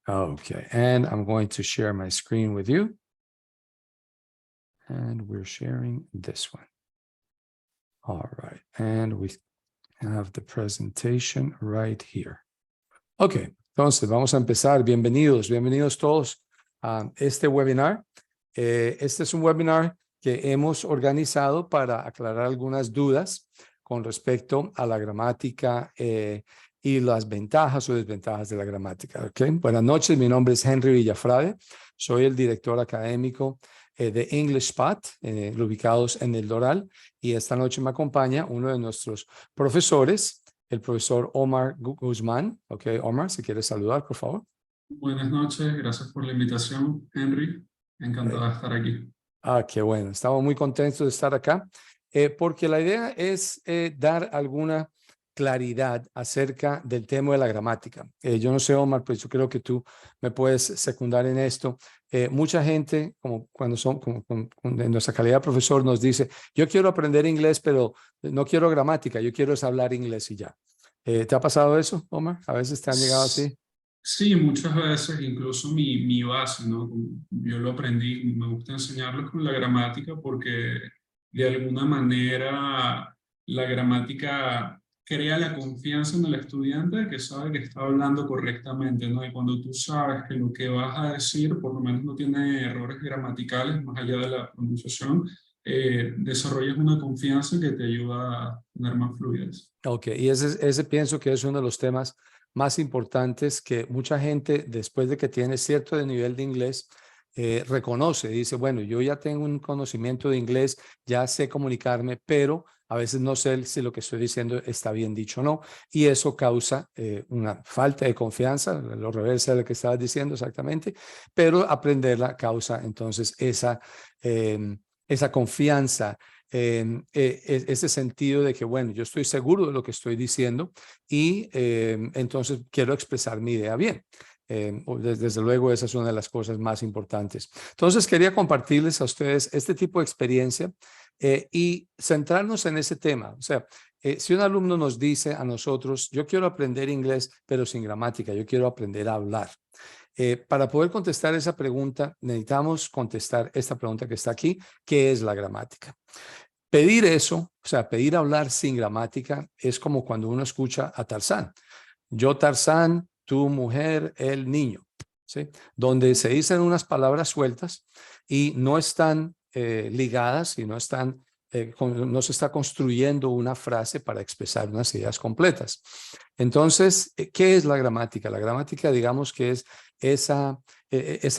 Okay, and I'm going to share my screen with you. And we're sharing this one. All right, and we have the presentation right here. Okay, entonces vamos a empezar. Bienvenidos todos a este webinar. Este es un webinar que hemos organizado para aclarar algunas dudas con respecto a la gramática y las ventajas o desventajas de la gramática. Okay. Buenas noches, mi nombre es Henry Villafrade, soy el director académico de English Spot, ubicados en el Doral, y esta noche me acompaña uno de nuestros profesores, el profesor Omar Guzmán. Ok, Omar, si quieres saludar, por favor. Buenas noches, gracias por la invitación, Henry. Encantado de estar aquí. Qué bueno, estamos muy contentos de estar acá, porque la idea es dar alguna claridad acerca del tema de la gramática. Yo no sé, Omar, pues yo creo que tú me puedes secundar en esto. Mucha gente, como cuando son, en nuestra calidad de profesor, nos dice, yo quiero aprender inglés, pero no quiero gramática, yo quiero es hablar inglés y ya. ¿Te ha pasado eso, Omar? A veces te han llegado así. Sí, muchas veces, incluso mi base, ¿no? Yo lo aprendí, me gusta enseñarlos con la gramática porque de alguna manera la gramática crea la confianza en el estudiante de que sabe que está hablando correctamente, ¿no? Y cuando tú sabes que lo que vas a decir por lo menos no tiene errores gramaticales más allá de la pronunciación, desarrollas una confianza que te ayuda a tener más fluidez. Ok, y ese pienso que es uno de los temas más importantes que mucha gente, después de que tiene cierto nivel de inglés, reconoce. Dice, bueno, yo ya tengo un conocimiento de inglés, ya sé comunicarme, pero a veces no sé si lo que estoy diciendo está bien dicho o no. Y eso causa una falta de confianza, lo reversa de lo que estabas diciendo exactamente, pero aprenderla causa entonces esa confianza. Ese sentido de que, bueno, yo estoy seguro de lo que estoy diciendo y entonces quiero expresar mi idea bien. Desde luego, esa es una de las cosas más importantes. Entonces, quería compartirles a ustedes este tipo de experiencia y centrarnos en ese tema. O sea, si un alumno nos dice a nosotros, yo quiero aprender inglés, pero sin gramática, yo quiero aprender a hablar. Para poder contestar esa pregunta, necesitamos contestar esta pregunta que está aquí, ¿qué es la gramática? Pedir eso, o sea, pedir hablar sin gramática, es como cuando uno escucha a Tarzán. Yo Tarzán, tu mujer, el niño, ¿sí? Donde se dicen unas palabras sueltas y no están ligadas y no están, no se está construyendo una frase para expresar unas ideas completas. Entonces, ¿qué es la gramática? La gramática, digamos que es esa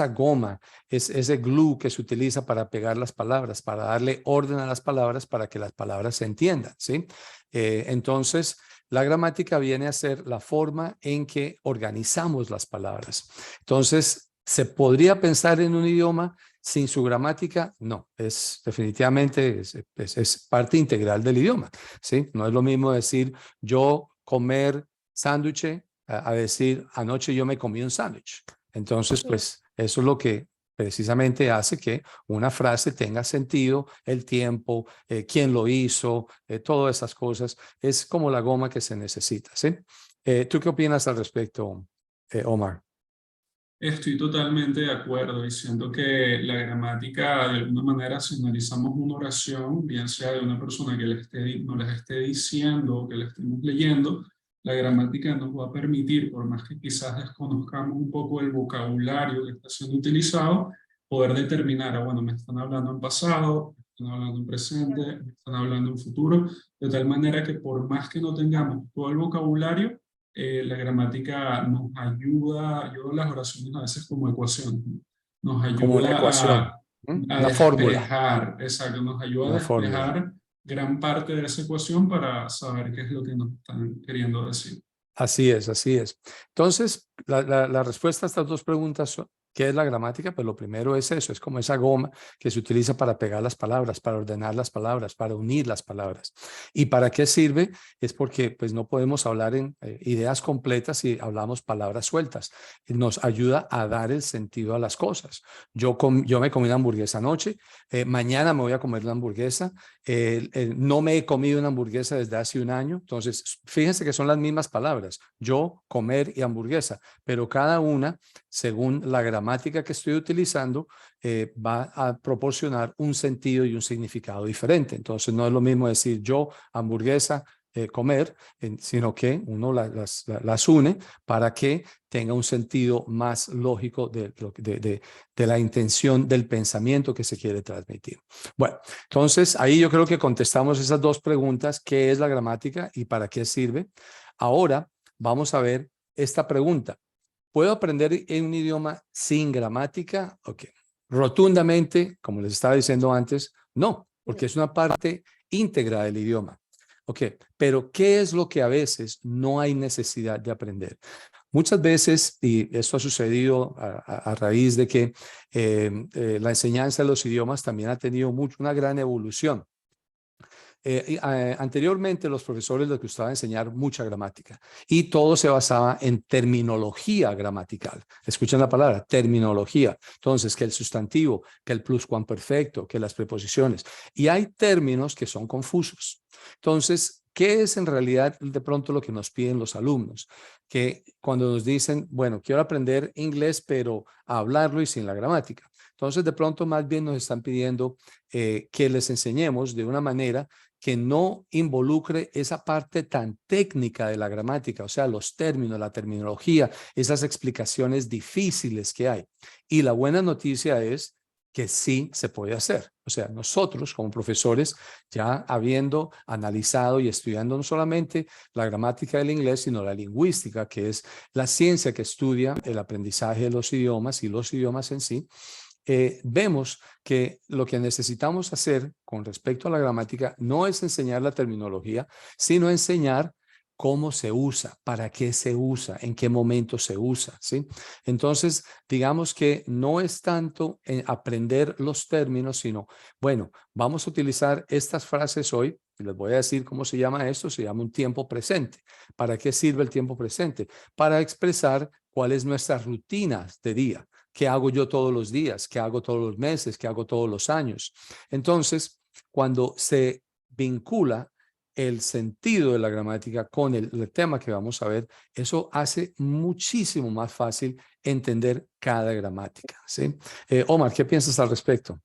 goma, ese glue que se utiliza para pegar las palabras, para darle orden a las palabras, para que las palabras se entiendan, ¿sí? Entonces, la gramática viene a ser la forma en que organizamos las palabras. Entonces, ¿se podría pensar en un idioma sin su gramática? No, definitivamente es parte integral del idioma, ¿sí? No es lo mismo decir yo comer sándwich a decir anoche yo me comí un sándwich. Entonces, pues eso es lo que precisamente hace que una frase tenga sentido, el tiempo, quién lo hizo, todas esas cosas. Es como la goma que se necesita, ¿sí? ¿Tú qué opinas al respecto, Omar? Estoy totalmente de acuerdo y siento que la gramática, de alguna manera, si analizamos una oración, bien sea de una persona que nos la esté diciendo o que la estemos leyendo, la gramática nos va a permitir, por más que quizás desconozcamos un poco el vocabulario que está siendo utilizado, poder determinar, bueno, me están hablando en pasado, me están hablando en presente, me están hablando en futuro, de tal manera que por más que no tengamos todo el vocabulario, la gramática nos ayuda, yo veo las oraciones a veces como ecuación, nos Como una ayuda ecuación, a una fórmula, despejar, exacto, nos ayuda a una fórmula. despejar gran parte de esa ecuación para saber qué es lo que nos están queriendo decir. Así es, así es. Entonces, la respuesta a estas dos preguntas ¿Qué es la gramática? Pues lo primero es eso, es como esa goma que se utiliza para pegar las palabras, para ordenar las palabras, para unir las palabras. ¿Y para qué sirve? Es porque pues no podemos hablar en ideas completas si hablamos palabras sueltas. Nos ayuda a dar el sentido a las cosas. Yo me comí una hamburguesa anoche, mañana me voy a comer la hamburguesa, no me he comido una hamburguesa desde hace un año, entonces fíjense que son las mismas palabras, yo, comer y hamburguesa, pero cada una, según la gramática que estoy utilizando, va a proporcionar un sentido y un significado diferente. Entonces no es lo mismo decir yo, hamburguesa, comer, sino que uno las une para que tenga un sentido más lógico de la intención del pensamiento que se quiere transmitir. Bueno, entonces ahí yo creo que contestamos esas dos preguntas: ¿qué es la gramática y para qué sirve? Ahora vamos a ver esta pregunta: ¿puedo aprender en un idioma sin gramática? Ok. Rotundamente, como les estaba diciendo antes, no, porque es una parte íntegra del idioma. Ok, pero ¿qué es lo que a veces no hay necesidad de aprender? Muchas veces, y esto ha sucedido a raíz de que la enseñanza de los idiomas también ha tenido una gran evolución. Anteriormente los profesores les gustaba enseñar mucha gramática y todo se basaba en terminología gramatical. Escuchen la palabra, terminología. Entonces, que el sustantivo, que el pluscuamperfecto, que las preposiciones. Y hay términos que son confusos. Entonces, ¿qué es en realidad de pronto lo que nos piden los alumnos? Que cuando nos dicen, bueno, quiero aprender inglés, pero a hablarlo y sin la gramática. Entonces, de pronto más bien nos están pidiendo que les enseñemos de una manera que no involucre esa parte tan técnica de la gramática, o sea, los términos, la terminología, esas explicaciones difíciles que hay. Y la buena noticia es que sí se puede hacer. O sea, nosotros como profesores, ya habiendo analizado y estudiando no solamente la gramática del inglés, sino la lingüística, que es la ciencia que estudia el aprendizaje de los idiomas y los idiomas en sí, vemos que lo que necesitamos hacer con respecto a la gramática no es enseñar la terminología, sino enseñar cómo se usa, para qué se usa, en qué momento se usa, ¿sí? Entonces, digamos que no es tanto en aprender los términos, sino, bueno, vamos a utilizar estas frases hoy, y les voy a decir cómo se llama esto, se llama un tiempo presente. ¿Para qué sirve el tiempo presente? Para expresar cuál es nuestra rutina de día. ¿Qué hago yo todos los días? ¿Qué hago todos los meses? ¿Qué hago todos los años? Entonces, cuando se vincula el sentido de la gramática con el tema que vamos a ver, eso hace muchísimo más fácil entender cada gramática, ¿sí? Omar, ¿qué piensas al respecto?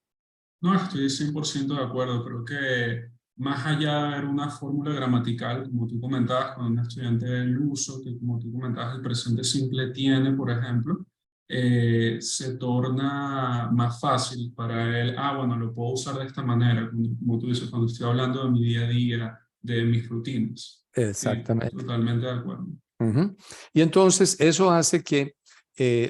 No, estoy 100% de acuerdo. Creo que más allá de ver una fórmula gramatical, como tú comentabas con un estudiante del uso, que como tú comentabas el presente simple tiene, por ejemplo, se torna más fácil para él. Ah, bueno, lo puedo usar de esta manera, como tú dices, cuando estoy hablando de mi día a día, de mis rutinas. Sí, Exactamente. totalmente de acuerdo. Ujú. Y entonces eso hace que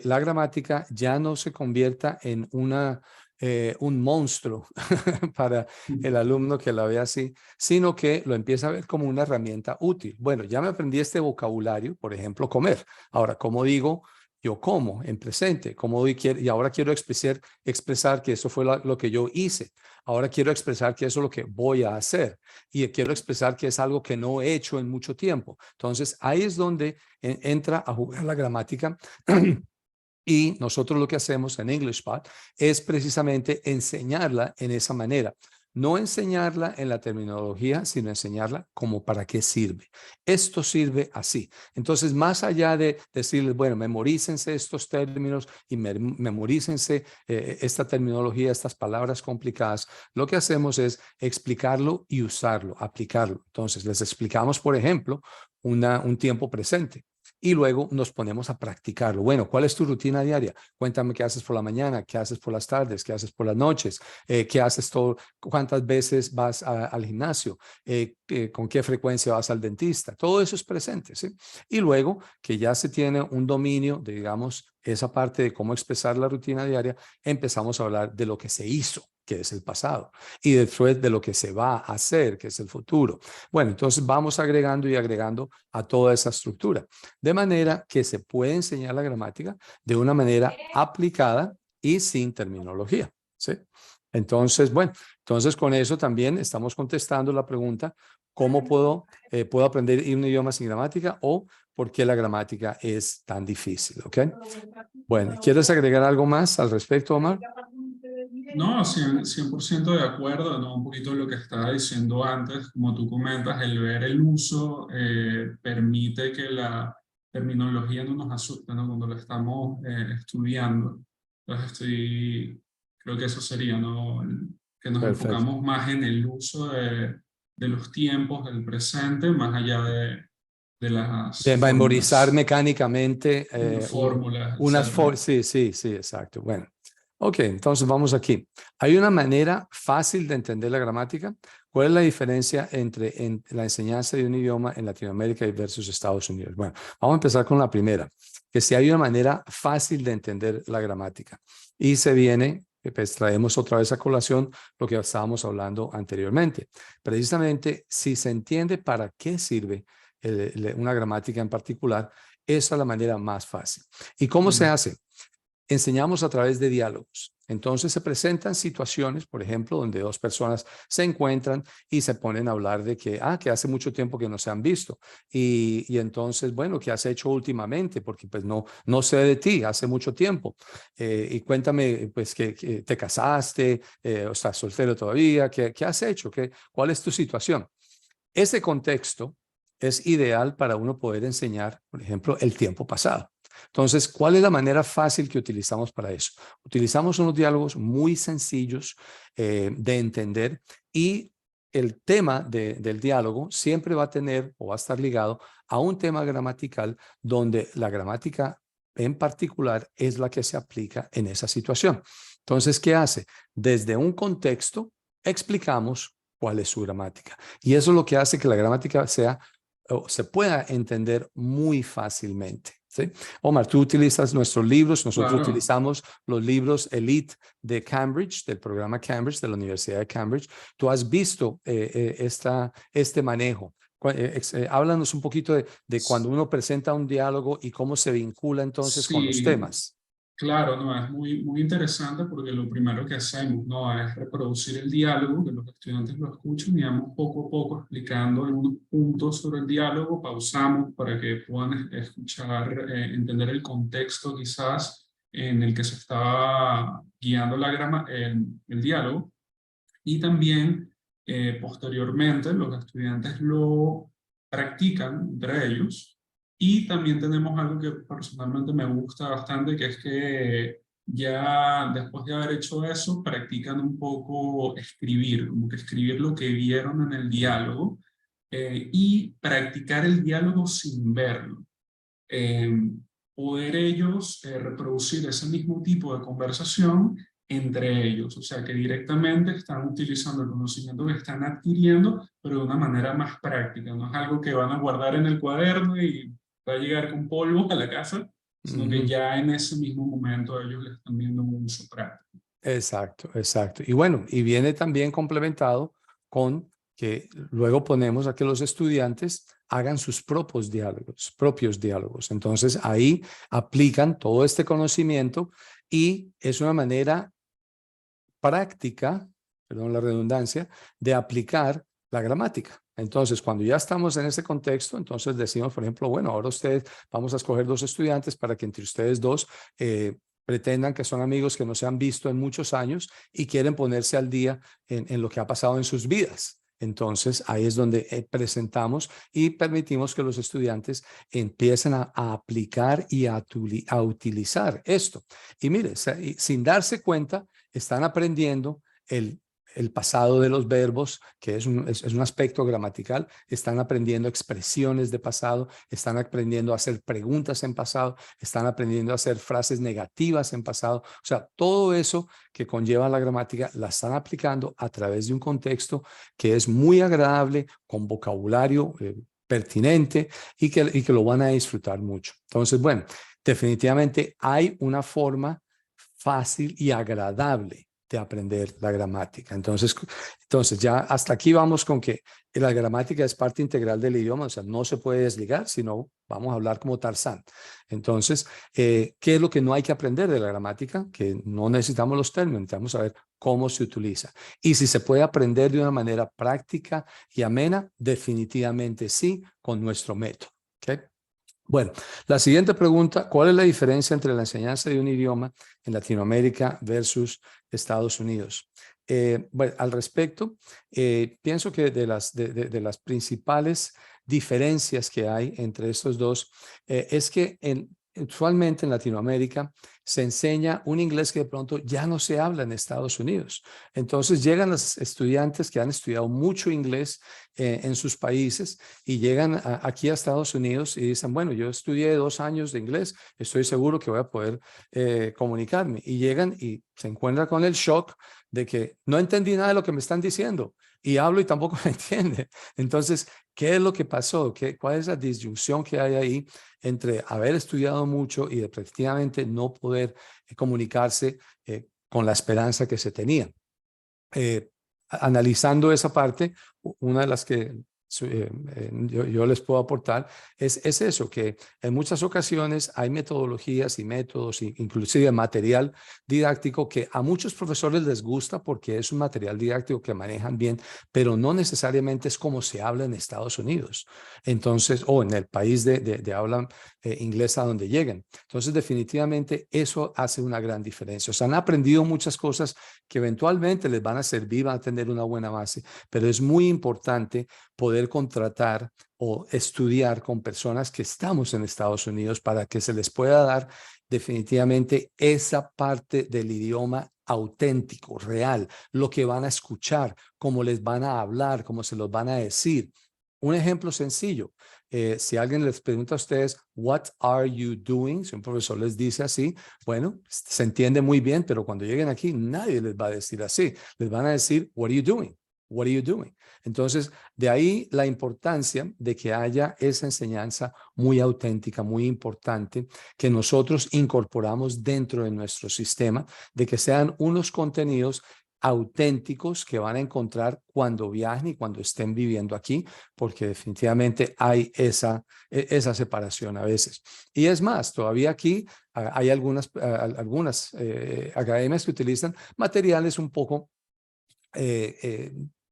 la gramática ya no se convierta en un monstruo para el alumno que la ve así, sino que lo empieza a ver como una herramienta útil. Bueno, ya me aprendí este vocabulario, por ejemplo, comer. Ahora, ¿cómo digo? Yo como en presente, y ahora quiero expresar que eso fue lo que yo hice. Ahora quiero expresar que eso es lo que voy a hacer y quiero expresar que es algo que no he hecho en mucho tiempo. Entonces, ahí es donde entra a jugar la gramática. Y nosotros lo que hacemos en EnglishPad es precisamente enseñarla en esa manera. No enseñarla en la terminología, sino enseñarla como para qué sirve. Esto sirve así. Entonces, más allá de decirles, bueno, memorícense estos términos y memorícense esta terminología, estas palabras complicadas, lo que hacemos es explicarlo y usarlo, aplicarlo. Entonces, les explicamos, por ejemplo, un tiempo presente. Y luego nos ponemos a practicarlo. Bueno, ¿cuál es tu rutina diaria? Cuéntame qué haces por la mañana, qué haces por las tardes, qué haces por las noches, qué haces todo, cuántas veces vas al gimnasio, con qué frecuencia vas al dentista. Todo eso es presente, ¿sí? Y luego que ya se tiene un dominio de, digamos, esa parte de cómo expresar la rutina diaria, empezamos a hablar de lo que se hizo. que es el pasado, y después de lo que se va a hacer, que es el futuro. Bueno, entonces vamos agregando y agregando a toda esa estructura, de manera que se puede enseñar la gramática de una manera aplicada y sin terminología, ¿sí? Entonces, bueno, entonces con eso también estamos contestando la pregunta, ¿cómo puedo aprender un idioma sin gramática o por qué la gramática es tan difícil? ¿Ok? Bueno, ¿quieres agregar algo más al respecto, Omar? No, 100% de acuerdo, ¿no? Un poquito lo que estaba diciendo antes, como tú comentas, el ver el uso permite que la terminología no nos asuste, ¿no? Cuando lo estamos estudiando. Entonces creo que eso sería, ¿no? Que nos Perfecto. enfocamos más en el uso de los tiempos del presente, más allá de De las memorizar fórmulas, mecánicamente fórmulas, unas etcétera. sí, sí, sí, exacto. Bueno, ok, entonces vamos aquí. Hay una manera fácil de entender la gramática. ¿Cuál es la diferencia entre la enseñanza de un idioma en Latinoamérica y versus Estados Unidos? Bueno, vamos a empezar con la primera, que si hay una manera fácil de entender la gramática. Y se viene, pues traemos otra vez a colación lo que estábamos hablando anteriormente. Precisamente, si se entiende para qué sirve una gramática en particular, esa es la manera más fácil. ¿Y cómo se Mm. hace? Enseñamos a través de diálogos. Entonces se presentan situaciones, por ejemplo, donde dos personas se encuentran y se ponen a hablar de que hace mucho tiempo que no se han visto. Y entonces, bueno, ¿qué has hecho últimamente? Porque pues no sé de ti, hace mucho tiempo. Y cuéntame, pues, que te casaste, o estás soltero todavía, ¿qué has hecho? ¿Cuál es tu situación? Ese contexto es ideal para uno poder enseñar, por ejemplo, el tiempo pasado. Entonces, ¿cuál es la manera fácil que utilizamos para eso? Utilizamos unos diálogos muy sencillos de entender y el tema del diálogo siempre va a tener o va a estar ligado a un tema gramatical donde la gramática en particular es la que se aplica en esa situación. Entonces, ¿qué hace? Desde un contexto explicamos cuál es su gramática. Y eso es lo que hace que la gramática sea o se pueda entender muy fácilmente, ¿sí? Omar, tú utilizas nuestros libros, nosotros Claro. utilizamos los libros Elite de Cambridge, del programa Cambridge, de la Universidad de Cambridge. Tú has visto este manejo. Háblanos un poquito de cuando uno presenta un diálogo y cómo se vincula entonces con los Sí, temas. claro, no, es muy interesante porque lo primero que hacemos, ¿no? Es reproducir el diálogo, que los estudiantes lo escuchen y vamos poco a poco explicando algunos puntos sobre el diálogo, pausamos para que puedan escuchar, entender el contexto quizás en el que se está guiando el diálogo y también posteriormente los estudiantes lo practican entre ellos y también tenemos algo que personalmente me gusta bastante, que es que ya después de haber hecho eso, practican un poco escribir, como que escribir lo que vieron en el diálogo y practicar el diálogo sin verlo. eh, Poder ellos reproducir ese mismo tipo de conversación entre ellos, o sea que directamente están utilizando el conocimiento que están adquiriendo, pero de una manera más práctica, no es algo que van a guardar en el cuaderno y va a llegar con polvo a la casa, sino que Ujú. ya en ese mismo momento ellos le están viendo un uso práctico. Exacto, exacto. Y bueno, y viene también complementado con que luego ponemos a que los estudiantes hagan sus propios diálogos. Entonces ahí aplican todo este conocimiento y es una manera práctica, perdón la redundancia, de aplicar la gramática. Entonces, cuando ya estamos en ese contexto, entonces decimos, por ejemplo, bueno, ahora ustedes vamos a escoger dos estudiantes para que entre ustedes dos pretendan que son amigos que no se han visto en muchos años y quieren ponerse al día en lo que ha pasado en sus vidas. Entonces, ahí es donde presentamos y permitimos que los estudiantes empiecen a aplicar y a utilizar esto. Y mire, sin darse cuenta, están aprendiendo el pasado de los verbos, que es un aspecto gramatical, están aprendiendo expresiones de pasado, están aprendiendo a hacer preguntas en pasado, están aprendiendo a hacer frases negativas en pasado. O sea, todo eso que conlleva la gramática la están aplicando a través de un contexto que es muy agradable, con vocabulario pertinente y que lo van a disfrutar mucho. Entonces, bueno, definitivamente hay una forma fácil y agradable de aprender la gramática. Entonces ya hasta aquí vamos con que la gramática es parte integral del idioma, o sea, no se puede desligar, sino vamos a hablar como Tarzán. Entonces, ¿qué es lo que no hay que aprender de la gramática? Que no necesitamos los términos, necesitamos saber cómo se utiliza. Y si se puede aprender de una manera práctica y amena, definitivamente sí, con nuestro método. ¿Okay? Bueno, la siguiente pregunta, ¿cuál es la diferencia entre la enseñanza de un idioma en Latinoamérica versus Estados Unidos? Bueno, al respecto, pienso que de las principales diferencias que hay entre estos dos es que usualmente en Latinoamérica se enseña un inglés que de pronto ya no se habla en Estados Unidos. Entonces llegan los estudiantes que han estudiado mucho inglés en sus países y llegan aquí a Estados Unidos y dicen, bueno, yo estudié 2 años de inglés, estoy seguro que voy a poder comunicarme. Y llegan y se encuentran con el shock de que no entendí nada de lo que me están diciendo y hablo y tampoco me entiende. Entonces, ¿qué es lo que pasó? ¿Cuál es la disyunción que hay ahí entre haber estudiado mucho y efectivamente no poder comunicarse con la esperanza que se tenía? Analizando esa parte, una de las que yo les puedo aportar es eso, que en muchas ocasiones hay metodologías y métodos, inclusive material didáctico que a muchos profesores les gusta porque es un material didáctico que manejan bien, pero no necesariamente es como se habla en Estados Unidos, entonces, o en el país de habla inglesa donde lleguen. Entonces, definitivamente eso hace una gran diferencia. O sea, han aprendido muchas cosas que eventualmente les van a servir, van a tener una buena base, pero es muy importante poder contratar o estudiar con personas que estamos en Estados Unidos para que se les pueda dar definitivamente esa parte del idioma auténtico, real, lo que van a escuchar, cómo les van a hablar, cómo se los van a decir. Un ejemplo sencillo, si alguien les pregunta a ustedes, what are you doing? Si un profesor les dice así, bueno, se entiende muy bien, pero cuando lleguen aquí, nadie les va a decir así. Les van a decir, what are you doing? What are you doing? Entonces, de ahí la importancia de que haya esa enseñanza muy auténtica, muy importante, que nosotros incorporamos dentro de nuestro sistema, de que sean unos contenidos auténticos que van a encontrar cuando viajen y cuando estén viviendo aquí, porque definitivamente hay esa separación a veces. Y es más, todavía aquí hay algunas academias que utilizan materiales un poco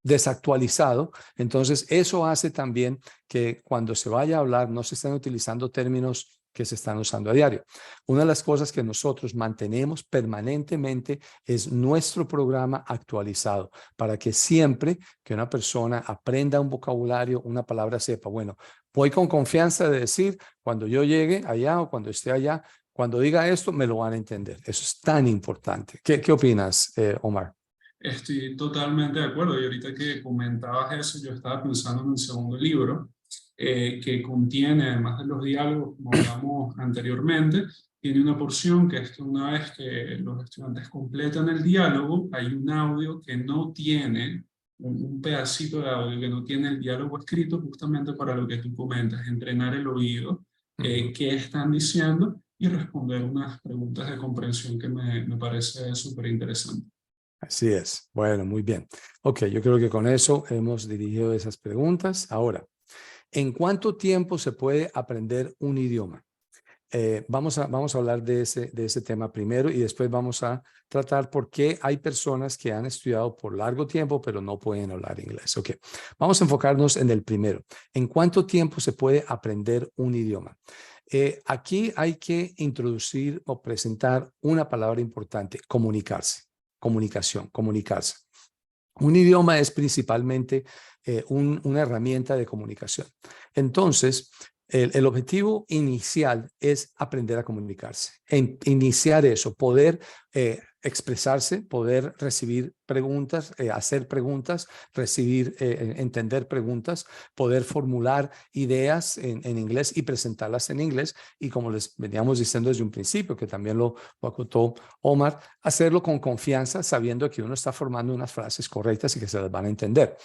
desactualizado. Entonces, eso hace también que cuando se vaya a hablar no se estén utilizando términos que se están usando a diario. Una de las cosas que nosotros mantenemos permanentemente es nuestro programa actualizado para que siempre que una persona aprenda un vocabulario, una palabra, sepa, bueno, voy con confianza de decir cuando yo llegue allá o cuando esté allá, cuando diga esto, me lo van a entender. Eso es tan importante. ¿Qué opinas, Omar? Estoy totalmente de acuerdo. Y ahorita que comentabas eso, yo estaba pensando en el segundo libro, que contiene, además de los diálogos, como hablamos anteriormente, tiene una porción que es que una vez que los estudiantes completan el diálogo, hay un audio que no tiene, un pedacito de audio que no tiene el diálogo escrito, justamente para lo que tú comentas, entrenar el oído, qué están diciendo y responder unas preguntas de comprensión que me parece súper interesante. Así es. Bueno, muy bien. Ok, yo creo que con eso hemos dirigido esas preguntas. Ahora, ¿en cuánto tiempo se puede aprender un idioma? Vamos a hablar de ese tema primero y después vamos a tratar por qué hay personas que han estudiado por largo tiempo pero no pueden hablar inglés. Ok, vamos a enfocarnos en el primero. ¿En cuánto tiempo se puede aprender un idioma? Aquí hay que introducir o presentar una palabra importante, comunicarse. Comunicación, comunicarse. Un idioma es principalmente una herramienta de comunicación. Entonces, el objetivo inicial es aprender a comunicarse, iniciar eso, poder expresarse, poder recibir preguntas, hacer preguntas, entender preguntas, poder formular ideas en inglés y presentarlas en inglés. Y como les veníamos diciendo desde un principio, que también lo acotó Omar, hacerlo con confianza, sabiendo que uno está formando unas frases correctas y que se las van a entender.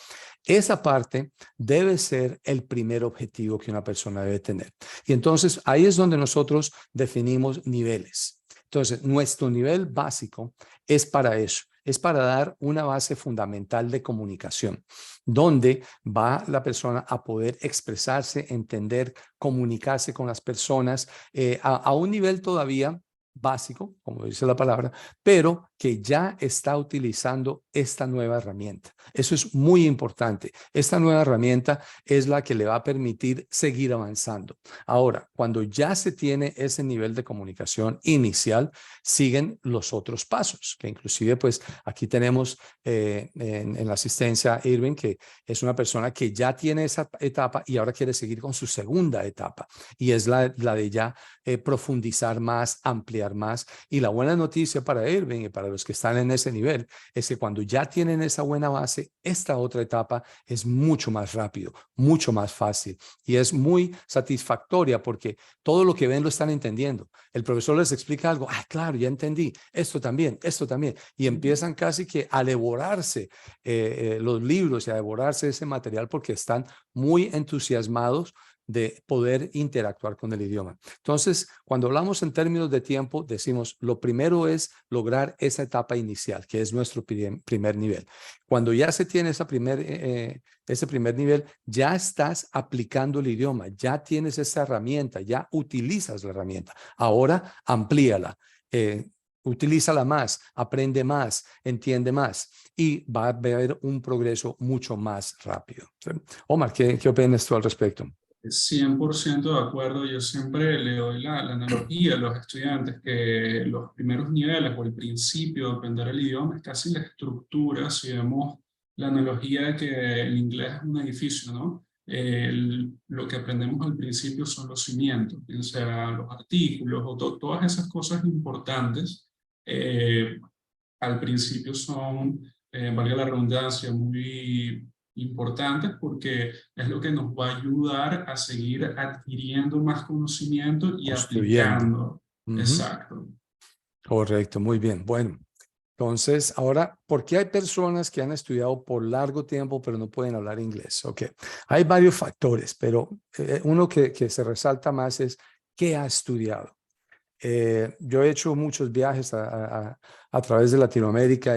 Esa parte debe ser el primer objetivo que una persona debe tener. Y entonces ahí es donde nosotros definimos niveles. Entonces, nuestro nivel básico es para eso, es para dar una base fundamental de comunicación, donde va la persona a poder expresarse, entender, comunicarse con las personas a un nivel todavía básico, como dice la palabra, pero que ya está utilizando esta nueva herramienta. Eso es muy importante. Esta nueva herramienta es la que le va a permitir seguir avanzando. Ahora, cuando ya se tiene ese nivel de comunicación inicial, siguen los otros pasos, que inclusive pues aquí tenemos en la asistencia Irving, que es una persona que ya tiene esa etapa y ahora quiere seguir con su segunda etapa, y es la de ya profundizar más, ampliar más. Y la buena noticia para Irving y para los que están en ese nivel es que cuando ya tienen esa buena base, esta otra etapa es mucho más rápido, mucho más fácil y es muy satisfactoria porque todo lo que ven lo están entendiendo. El profesor les explica algo, ah, claro, ya entendí, esto también, y empiezan casi que a devorarse los libros y a devorarse ese material porque están muy entusiasmados de poder interactuar con el idioma. Entonces, cuando hablamos en términos de tiempo, decimos, lo primero es lograr esa etapa inicial, que es nuestro primer nivel. Cuando ya se tiene ese primer nivel, ya estás aplicando el idioma, ya tienes esa herramienta, ya utilizas la herramienta. Ahora, amplíala. Utilízala más, aprende más, entiende más y va a haber un progreso mucho más rápido. ¿Sí? Omar, ¿qué opinas tú al respecto? 100% de acuerdo. Yo siempre le doy la analogía a los estudiantes que los primeros niveles o el principio de aprender el idioma es casi la estructura. Si vemos la analogía de que el inglés es un edificio, ¿no? Lo que aprendemos al principio son los cimientos, bien sea los artículos o todas esas cosas importantes. eh, Al principio son, valga la redundancia, muy importantes porque es lo que nos va a ayudar a seguir adquiriendo más conocimiento y Construyendo. aplicando. Ujú. Exacto. Correcto, muy bien. Bueno, entonces ahora, ¿por qué hay personas que han estudiado por largo tiempo pero no pueden hablar inglés? Ok, hay varios factores, pero uno que se resalta más es ¿qué ha estudiado? Yo he hecho muchos viajes a través de Latinoamérica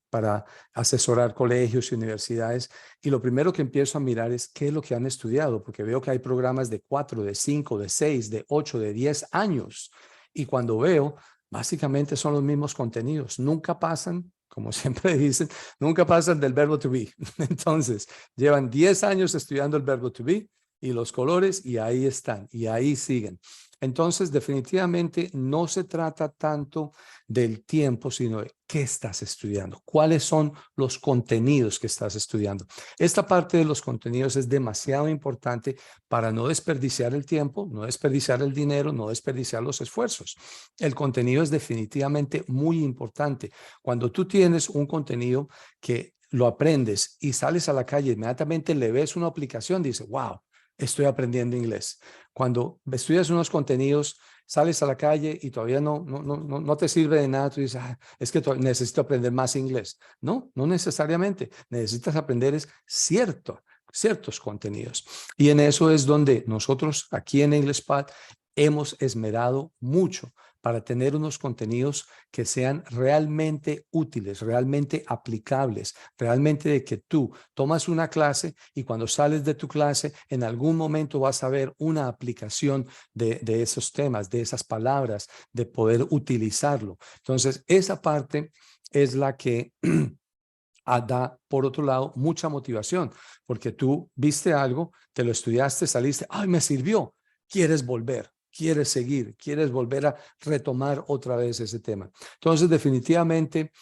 para asesorar colegios y universidades y lo primero que empiezo a mirar es qué es lo que han estudiado, porque veo que hay programas de 4, de 5, de 6, de 8, de 10 años y cuando veo, básicamente son los mismos contenidos, nunca pasan, como siempre dicen, nunca pasan del verbo to be. Entonces, llevan 10 años estudiando el verbo to be y los colores y ahí están y ahí siguen. Entonces, definitivamente no se trata tanto del tiempo, sino de qué estás estudiando, cuáles son los contenidos que estás estudiando. Esta parte de los contenidos es demasiado importante para no desperdiciar el tiempo, no desperdiciar el dinero, no desperdiciar los esfuerzos. El contenido es definitivamente muy importante. Cuando tú tienes un contenido que lo aprendes y sales a la calle, inmediatamente le ves una aplicación, dices, wow, estoy aprendiendo inglés. Cuando estudias unos contenidos, sales a la calle y todavía no te sirve de nada, tú dices, ah, es que necesito aprender más inglés. No, no necesariamente. Necesitas aprender ciertos contenidos. Y en eso es donde nosotros aquí en EnglishPad hemos esmerado mucho para tener unos contenidos que sean realmente útiles, realmente aplicables, realmente de que tú tomas una clase y cuando sales de tu clase, en algún momento vas a ver una aplicación de esos temas, de esas palabras, de poder utilizarlo. Entonces, esa parte es la que da, por otro lado, mucha motivación, porque tú viste algo, te lo estudiaste, saliste, ay, me sirvió, quieres volver. Quieres seguir, quieres volver a retomar otra vez ese tema. Entonces, definitivamente,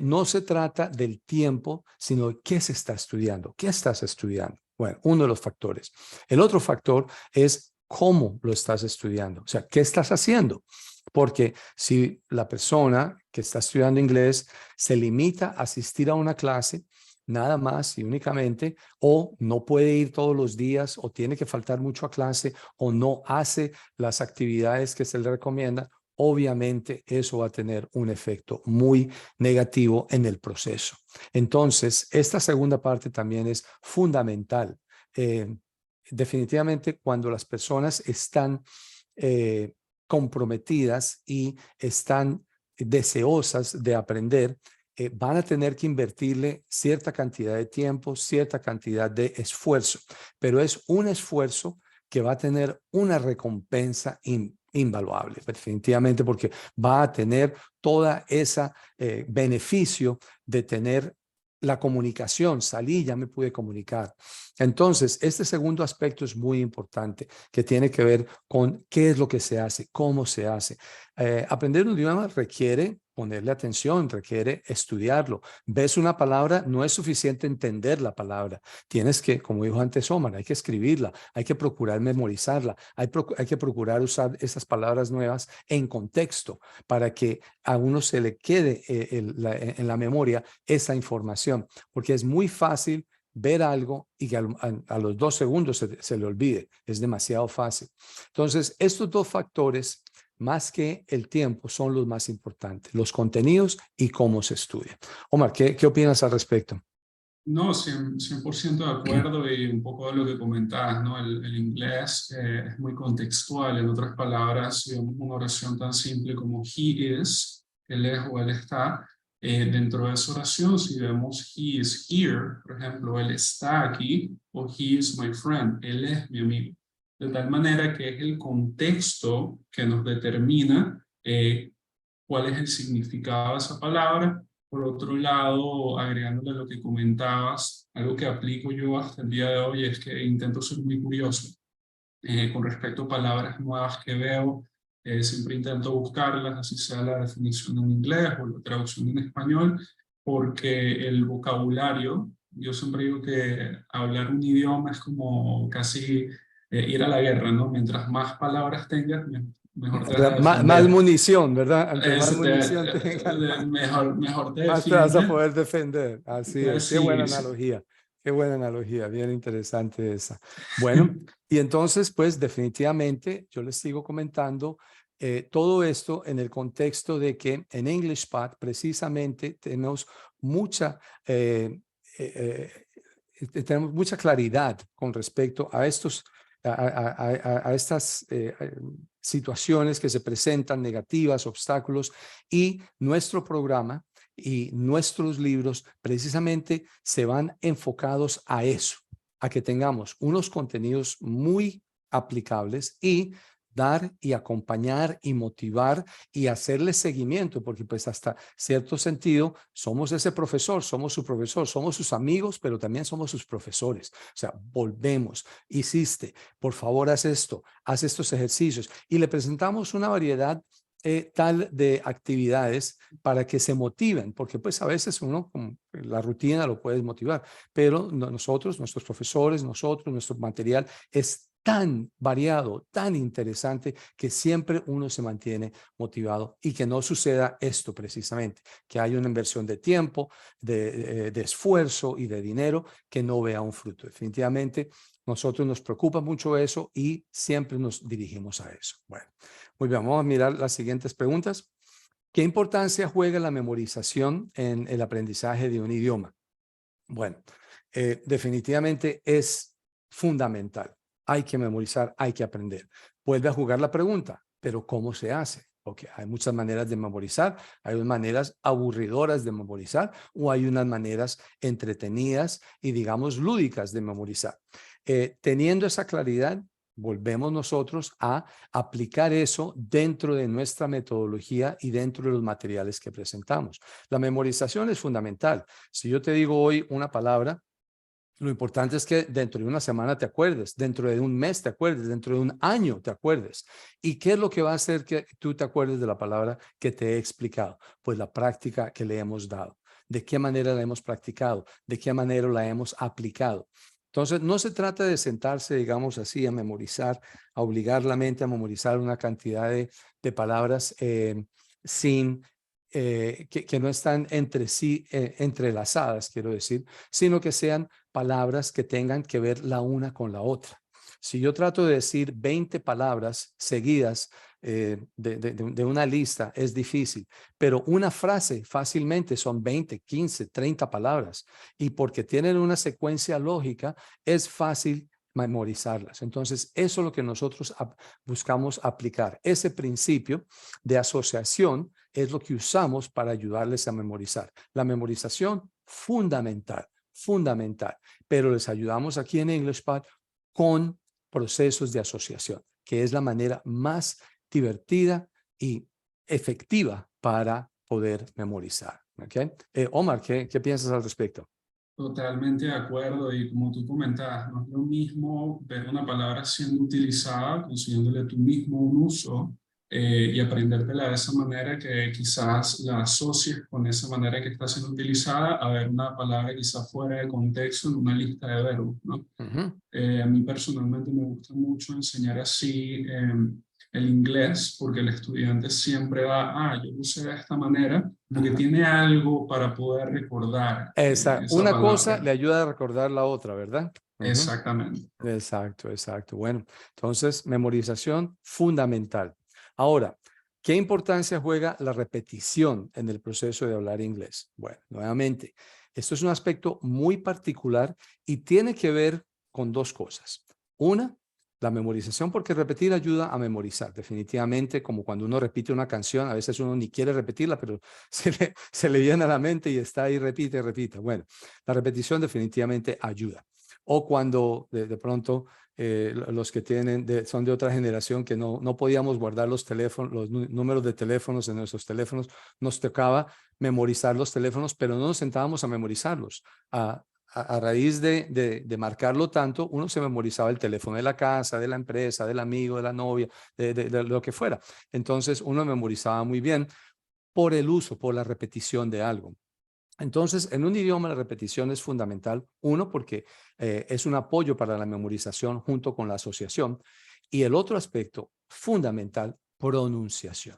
no se trata del tiempo, sino de qué se está estudiando, qué estás estudiando. Bueno, uno de los factores. El otro factor es cómo lo estás estudiando, o sea, qué estás haciendo. Porque si la persona que está estudiando inglés se limita a asistir a una clase, nada más y únicamente, o no puede ir todos los días, o tiene que faltar mucho a clase, o no hace las actividades que se le recomienda, obviamente eso va a tener un efecto muy negativo en el proceso. Entonces, esta segunda parte también es fundamental. Eh, Definitivamente, cuando las personas están eh, comprometidas y están deseosas de aprender, van a tener que invertirle cierta cantidad de tiempo, cierta cantidad de esfuerzo, pero es un esfuerzo que va a tener una recompensa invaluable, definitivamente, porque va a tener toda esa beneficio de tener la comunicación. Salí, ya me pude comunicar. Entonces, este segundo aspecto es muy importante, que tiene que ver con qué es lo que se hace, cómo se hace. Aprender un idioma requiere ponerle atención, requiere estudiarlo. Ves una palabra, no es suficiente entender la palabra. Tienes que, como dijo antes Omar, hay que escribirla, hay que procurar memorizarla, hay que procurar usar esas palabras nuevas en contexto para que a uno se le quede en la memoria esa información, porque es muy fácil ver algo y que a los 2 segundos se le olvide. Es demasiado fácil. Entonces, estos dos factores, más que el tiempo, son los más importantes, los contenidos y cómo se estudia. Omar, ¿qué opinas al respecto? No, 100% de acuerdo y un poco de lo que comentabas, ¿no? El inglés es muy contextual. En otras palabras, si vemos una oración tan simple como he is, él es o él está, dentro de esa oración, si vemos he is here, por ejemplo, él está aquí, o he is my friend, él es mi amigo. De tal manera que es el contexto que nos determina cuál es el significado de esa palabra. Por otro lado, agregándole lo que comentabas, algo que aplico yo hasta el día de hoy es que intento ser muy curioso con respecto a palabras nuevas que veo. Siempre intento buscarlas, así sea la definición en inglés o la traducción en español, porque el vocabulario, yo siempre digo que hablar un idioma es como casi ir a la guerra, ¿no? Mientras más palabras tengas, mejor te vas a Más defender. munición, ¿verdad? Entre más Es, munición tengas, mejor te más te vas a defiendes. poder defender. Así es. Qué buena Sí, sí. analogía. Qué buena analogía. Bien interesante esa. Bueno, y entonces, pues definitivamente yo les sigo comentando todo esto en el contexto de que en EnglishPad precisamente eh, eh, tenemos mucha claridad con respecto a estos a estas situaciones que se presentan negativas, obstáculos, y nuestro programa y nuestros libros precisamente se van enfocados a eso, a que tengamos unos contenidos muy aplicables y dar y acompañar y motivar y hacerle seguimiento, porque pues hasta cierto sentido somos ese profesor, somos su profesor, somos sus amigos, pero también somos sus profesores. O sea, volvemos, hiciste, por favor haz esto, haz estos ejercicios y le presentamos una variedad tal de actividades para que se motiven, porque pues a veces uno con la rutina lo puede motivar, pero nosotros, nuestros profesores, nosotros, nuestro material es tan variado, tan interesante, que siempre uno se mantiene motivado y que no suceda esto precisamente, que haya una inversión de tiempo, de esfuerzo y de dinero que no vea un fruto. Definitivamente, nosotros nos preocupa mucho eso y siempre nos dirigimos a eso. Bueno, muy bien, vamos a mirar las siguientes preguntas. ¿Qué importancia juega la memorización en el aprendizaje de un idioma? Bueno, definitivamente es fundamental. Hay que memorizar, hay que aprender. Vuelve a jugar la pregunta, pero ¿cómo se hace? Porque hay muchas maneras de memorizar, hay unas maneras aburridoras de memorizar o hay unas maneras entretenidas y digamos lúdicas de memorizar. Teniendo esa claridad, volvemos nosotros a aplicar eso dentro de nuestra metodología y dentro de los materiales que presentamos. La memorización es fundamental. Si yo te digo hoy una palabra, lo importante es que dentro de una semana te acuerdes, dentro de un mes te acuerdes, dentro de un año te acuerdes. ¿Y qué es lo que va a hacer que tú te acuerdes de la palabra que te he explicado? Pues la práctica que le hemos dado. ¿De qué manera la hemos practicado? ¿De qué manera la hemos aplicado? Entonces, no se trata de sentarse, digamos así, a memorizar, a obligar la mente a memorizar una cantidad de palabras sin que no están entre sí entrelazadas, quiero decir, sino que sean palabras que tengan que ver la una con la otra. Si yo trato de decir 20 palabras seguidas de una lista, es difícil, pero una frase fácilmente son 20, 15, 30 palabras y porque tienen una secuencia lógica, es fácil memorizarlas. Entonces, eso es lo que nosotros buscamos aplicar. Ese principio de asociación es lo que usamos para ayudarles a memorizar. La memorización, fundamental, fundamental. Pero les ayudamos aquí en EnglishPad con procesos de asociación, que es la manera más divertida y efectiva para poder memorizar. ¿Okay? Omar, ¿qué piensas al respecto? Totalmente de acuerdo, y como tú comentabas, no es lo mismo ver una palabra siendo utilizada, consiguiéndole tú mismo un uso y aprendértela de esa manera, que quizás la asocies con esa manera que está siendo utilizada a ver una palabra quizás fuera de contexto en una lista de verbos, ¿no? A mí personalmente me gusta mucho enseñar así el inglés, porque el estudiante siempre va, yo lo usé de esta manera, porque tiene algo para poder recordar esa Una cosa palabra. le ayuda a recordar la otra, ¿verdad? Exactamente. Exacto, exacto. Bueno, entonces, memorización fundamental. Ahora, ¿qué importancia juega la repetición en el proceso de hablar inglés? Bueno, nuevamente, esto es un aspecto muy particular y tiene que ver con dos cosas. Una, la memorización, porque repetir ayuda a memorizar, definitivamente, como cuando uno repite una canción, a veces uno ni quiere repetirla, pero se le viene a la mente y está ahí, repite, repite. Bueno, la repetición definitivamente ayuda. O cuando de pronto los que son de otra generación que no podíamos guardar los teléfonos, los números de teléfonos en nuestros teléfonos, nos tocaba memorizar los teléfonos, pero no nos sentábamos a memorizarlos. A raíz de marcarlo tanto, uno se memorizaba el teléfono de la casa, de la empresa, del amigo, de la novia, de lo que fuera. Entonces uno memorizaba muy bien por el uso, por la repetición de algo. Entonces, en un idioma la repetición es fundamental, uno, porque es un apoyo para la memorización junto con la asociación, y el otro aspecto fundamental, pronunciación.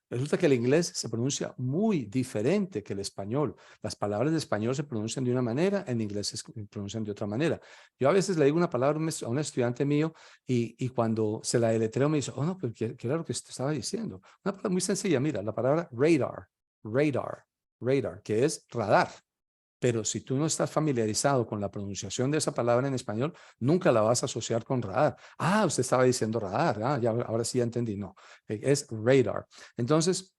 Resulta que el inglés se pronuncia muy diferente que el español. Las palabras de español se pronuncian de una manera, en inglés se pronuncian de otra manera. Yo a veces le digo una palabra a un estudiante mío y cuando se la deletreo me dice, oh no, pero ¿qué era lo que te estaba diciendo? Una palabra muy sencilla, mira, la palabra radar, radar, radar, que es radar. Pero si tú no estás familiarizado con la pronunciación de esa palabra en español, nunca la vas a asociar con radar. Ah, usted estaba diciendo radar. Ya, ahora sí ya entendí. No, es radar. Entonces,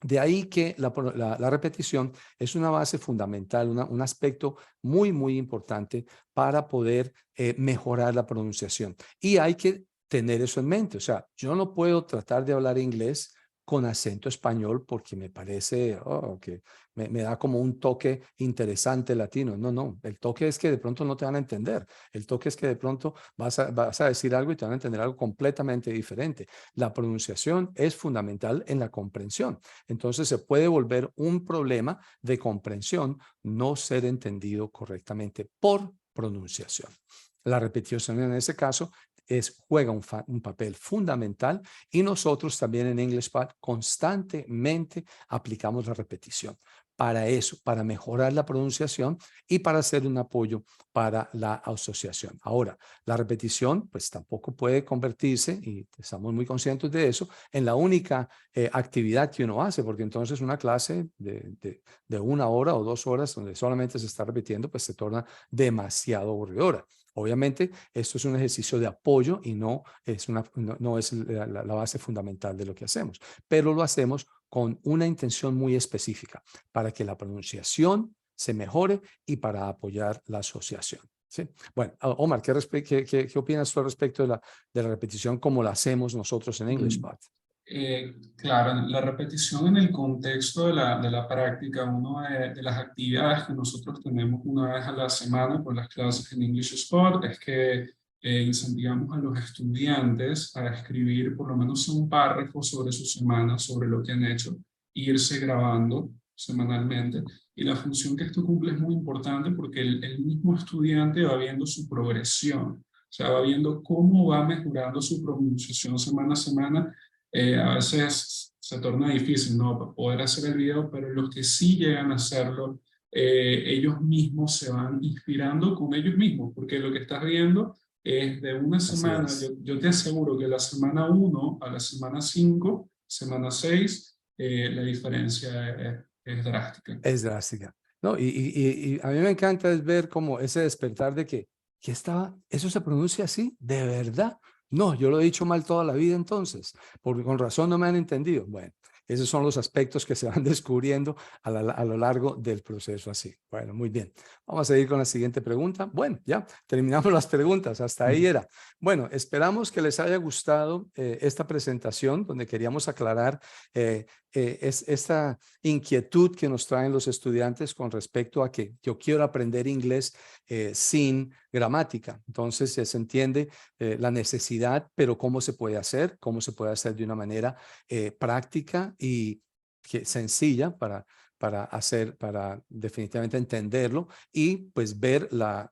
de ahí que la repetición es una base fundamental, un aspecto muy, muy importante para poder mejorar la pronunciación. Y hay que tener eso en mente. O sea, yo no puedo tratar de hablar inglés con acento español porque me parece que me da como un toque interesante latino. No, el toque es que de pronto no te van a entender. El toque es que de pronto vas a decir algo y te van a entender algo completamente diferente. La pronunciación es fundamental en la comprensión. Entonces se puede volver un problema de comprensión no ser entendido correctamente por pronunciación. La repetición en ese caso juega un papel fundamental y nosotros también en EnglishPad constantemente aplicamos la repetición para eso, para mejorar la pronunciación y para hacer un apoyo para la asociación. Ahora, la repetición pues tampoco puede convertirse, y estamos muy conscientes de eso, en la única actividad que uno hace, porque entonces una clase de 1 hora o 2 horas donde solamente se está repitiendo, pues se torna demasiado aburridora. Obviamente, esto es un ejercicio de apoyo y no es la base fundamental de lo que hacemos, pero lo hacemos con una intención muy específica para que la pronunciación se mejore y para apoyar la asociación. ¿Sí? Bueno, Omar, ¿qué opinas tú al respecto de la repetición como la hacemos nosotros en EnglishPad? Claro, la repetición en el contexto de la práctica, una de las actividades que nosotros tenemos una vez a la semana con las clases en English Spot es que incentivamos a los estudiantes a escribir por lo menos un párrafo sobre su semana, sobre lo que han hecho, e irse grabando semanalmente. Y la función que esto cumple es muy importante porque el mismo estudiante va viendo su progresión, o sea, va viendo cómo va mejorando su pronunciación semana a semana. A veces se torna difícil, ¿no? Poder hacer el video, pero los que sí llegan a hacerlo, ellos mismos se van inspirando con ellos mismos, porque lo que estás viendo es de una Así semana. es. Yo te aseguro que la semana 1 a la semana 5, semana 6, la diferencia es drástica. Es drástica. No, y a mí me encanta es ver como ese despertar de que ¿Eso se pronuncia así? ¿De verdad? No, yo lo he dicho mal toda la vida entonces, porque con razón no me han entendido. Bueno, esos son los aspectos que se van descubriendo a lo largo del proceso así. Bueno, muy bien. Vamos a ir con la siguiente pregunta. Bueno, ya terminamos las preguntas. Hasta ahí era. Bueno, esperamos que les haya gustado esta presentación donde queríamos aclarar esta inquietud que nos traen los estudiantes con respecto a que yo quiero aprender inglés sin gramática. Entonces se entiende la necesidad, pero cómo se puede hacer de una manera práctica y sencilla para definitivamente entenderlo y pues ver lo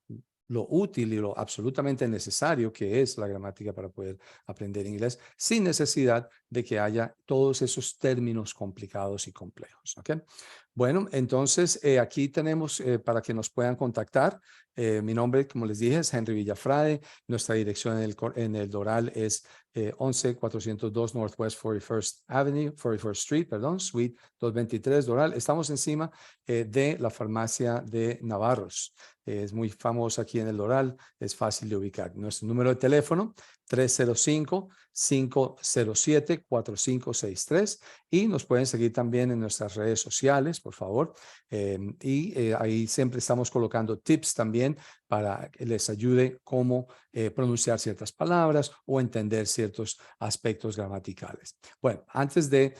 útil y lo absolutamente necesario que es la gramática para poder aprender inglés sin necesidad de que haya todos esos términos complicados y complejos. ¿Okay? Bueno, entonces aquí tenemos para que nos puedan contactar. Mi nombre, como les dije, es Henry Villafrade. Nuestra dirección en el Doral es 11402 Northwest 41st Street, Suite 223 Doral. Estamos encima de la farmacia de Navarros. Es muy famosa aquí en el Doral, es fácil de ubicar. Nuestro número de teléfono 305-507-4563 y nos pueden seguir también en nuestras redes sociales, por favor. Ahí siempre estamos colocando tips también para que les ayude cómo pronunciar ciertas palabras o entender ciertos aspectos gramaticales. Bueno, antes de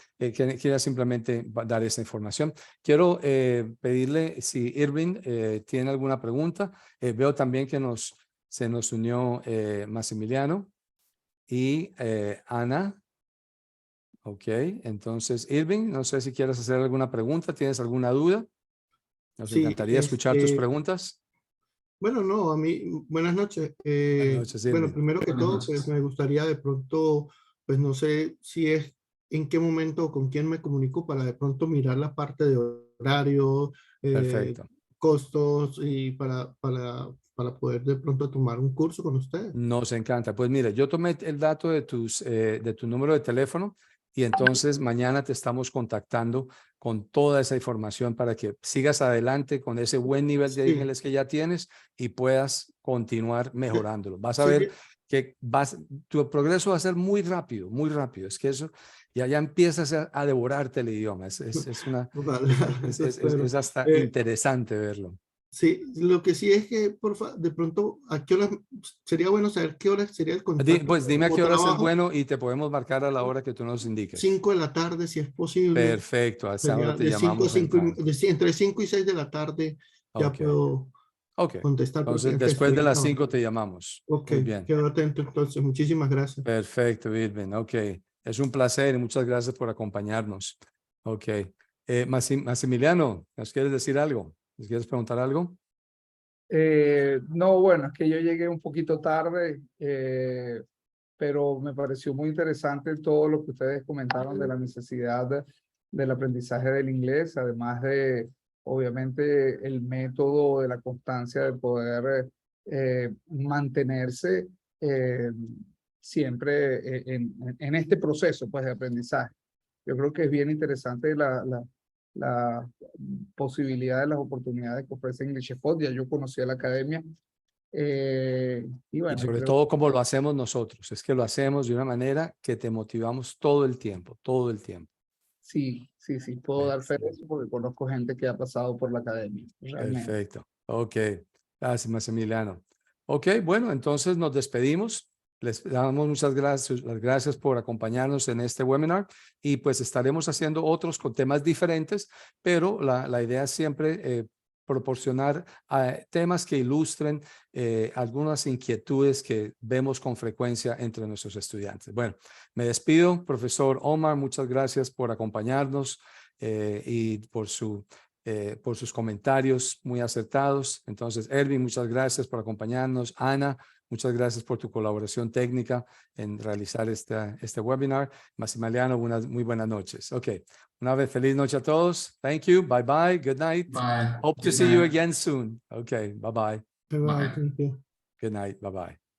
quiera simplemente dar esa información, quiero pedirle si Irving tiene alguna pregunta. Veo también que se nos unió Maximiliano y Ana. Ok, entonces Irving, no sé si quieres hacer alguna pregunta, ¿tienes alguna duda? Nos Sí, encantaría escuchar tus preguntas. bueno, no, buenas noches. Buenas noches, Bueno, Irving. primero que Buenas todo, pues noches. me gustaría de pronto, pues no sé si es en qué momento o con quién me comunico para de pronto mirar la parte de horario, Perfecto. costos y para poder de pronto tomar un curso con ustedes. Nos encanta. Pues mire, yo tomé el dato de tu número de teléfono y entonces mañana te estamos contactando con toda esa información para que sigas adelante con ese buen nivel de Sí, inglés que ya tienes y puedas continuar mejorándolo. Vas a ver sería, que tu progreso va a ser muy rápido, muy rápido. Es que eso ya empiezas a devorarte el idioma. vale, eso espero. Es hasta interesante verlo. Sí, lo que sí es que, de pronto, ¿a qué hora sería bueno saber qué hora sería el contacto? Pues dime a Como qué horas es trabajo, bueno y te podemos marcar a la hora que tú nos indiques. 5 de la tarde, si es posible. Perfecto, a esa hora Sería te de 5 a llamamos 5, entrando. entre 5 y 6 de la tarde ya Ok, puedo ok. contestar porque Entonces, antes después de estoy las 5 trabajando. te llamamos. Ok, Muy bien. quedo atento entonces. Muchísimas gracias. Perfecto, Irving. Ok. Es un placer y muchas gracias por acompañarnos. Ok. Maximiliano, ¿nos quieres decir algo? ¿Nos quieres preguntar algo? No, bueno, es que yo llegué un poquito tarde, pero me pareció muy interesante todo lo que ustedes comentaron de la necesidad del aprendizaje del inglés, además de, obviamente, el método de la constancia de poder mantenerse siempre en este proceso pues, de aprendizaje. Yo creo que es bien interesante la posibilidad de las oportunidades que ofrece English Spot. Ya yo conocí a la academia y Y bueno, sobre creo todo como lo hacemos nosotros. Es que lo hacemos de una manera que te motivamos todo el tiempo, todo el tiempo. sí, puedo dar fe de eso porque conozco gente que ha pasado por la academia, realmente. Perfecto. Ok. Gracias, Maximiliano. Ok, bueno, entonces nos despedimos. Les damos muchas gracias, las gracias por acompañarnos en este webinar y pues estaremos haciendo otros con temas diferentes, pero la idea es siempre proporcionar temas que ilustren algunas inquietudes que vemos con frecuencia entre nuestros estudiantes. Bueno, me despido, profesor Omar, muchas gracias por acompañarnos y por sus comentarios muy acertados. Entonces, Erwin, muchas gracias por acompañarnos. Ana, muchas gracias por tu colaboración técnica en realizar este webinar. Maximiliano, muy buenas noches. Ok, una vez feliz noche a todos. Thank you. Bye bye. Good night. Bye. Hope to Good see you night. again soon. Okay, bye bye. Bye bye, Bye. thank you. Good night. Bye bye.